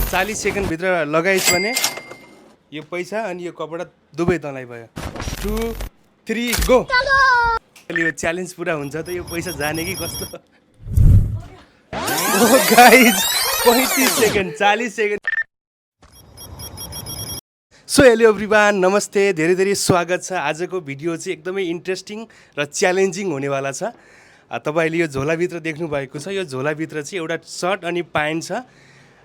40 सेकेन्डभित्र लगाइस् भने यो पैसा अनि यो कपडा दुवै तँलाई भयो। 2 3 गो। यो च्यालेन्ज पुरा हुन्छ त यो पैसा जाने कि कस्तो? Oh guys 35 second 40 second. So hello everyone, नमस्ते, धेरै धेरै स्वागत छ। आजको भिडियो चाहिँ एकदमै इन्ट्रेस्टिङ र च्यालेन्जिङ हुनेवाला छ। तपाईँले यो झोलाभित्र देख्नु भएको छ, यो झोलाभित्र चाहिँ एउटा सर्ट अनि प्यान्ट छ।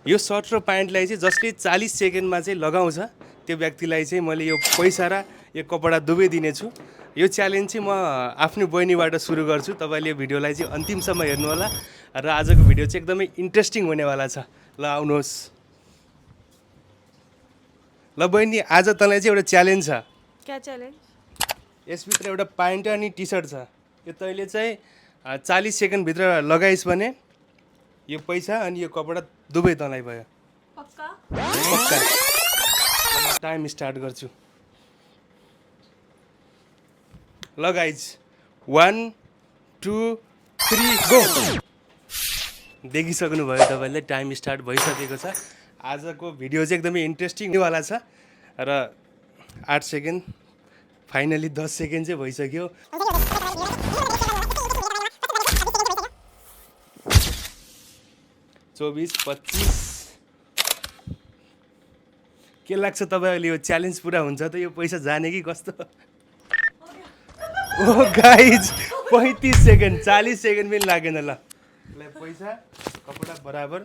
यो सर्ट र प्यान्टलाई चाहिँ जसले 40 सेकेन्डमा चाहिँ लगाउँछ त्यो व्यक्तिलाई चाहिँ मैले यो पैसा र यो कपडा दुवै दिनेछु। यो च्यालेन्ज चाहिँ म आफ्नो बहिनीबाट सुरु गर्छु। तपाईँले यो भिडियोलाई चाहिँ अन्तिमसम्म हेर्नु होला र आजको भिडियो चाहिँ एकदमै इन्ट्रेस्टिङ हुनेवाला छ। ल आउनुहोस्। ल बहिनी, आज तँलाई चाहिँ एउटा च्यालेन्ज छ। क्या च्यालेन्ज? यसभित्र एउटा प्यान्ट अनि टी सर्ट छ। यो तैँले चाहिँ 40 सेकेन्डभित्र लगाइस् भने यो पैसा अनि यो कपडा दुवै तँलाई भयो। पक्का? पक्का। टाइम स्टार्ट गर्छु। ल गाइज 1 2 3 गो। देखिसक्नु भयो तपाईँले, टाइम स्टार्ट भइसकेको छ। आजको भिडियो चाहिँ एकदमै इन्ट्रेस्टिङवाला छ र 8 सेकेन्ड, फाइनली 10 सेकेन्ड चाहिँ भइसक्यो। चौबिस 25। के लाग्छ तपाईँहरूले यो च्यालेन्ज पुरा हुन्छ त यो पैसा जाने कि कस्तो? ओ गाइज 35 सेकेन्ड 40 सेकेन्ड पनि लागेन। ल पैसा कपडा बराबर।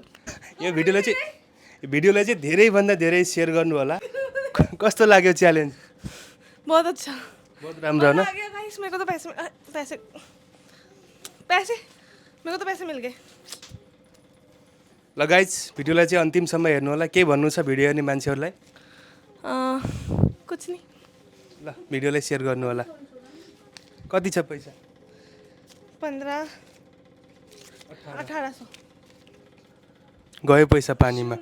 यो भिडियोलाई चाहिँ धेरैभन्दा धेरै सेयर गर्नु होला। कस्तो लाग्यो च्यालेन्ज? बहुत अच्छा, बहुत राम्रो होइन? मेरे को तो पैसे मेरे को तो पैसे मिल गए। ल गाइज भिडियोलाई चाहिँ अन्तिमसम्म हेर्नु होला। के भन्नु छ भिडियो हेर्ने मान्छेहरूलाई? कुछ नहीं। ल भिडियोलाई सेयर गर्नु होला। कति छ पैसा? 1500 1800 गयो पैसा पानीमा।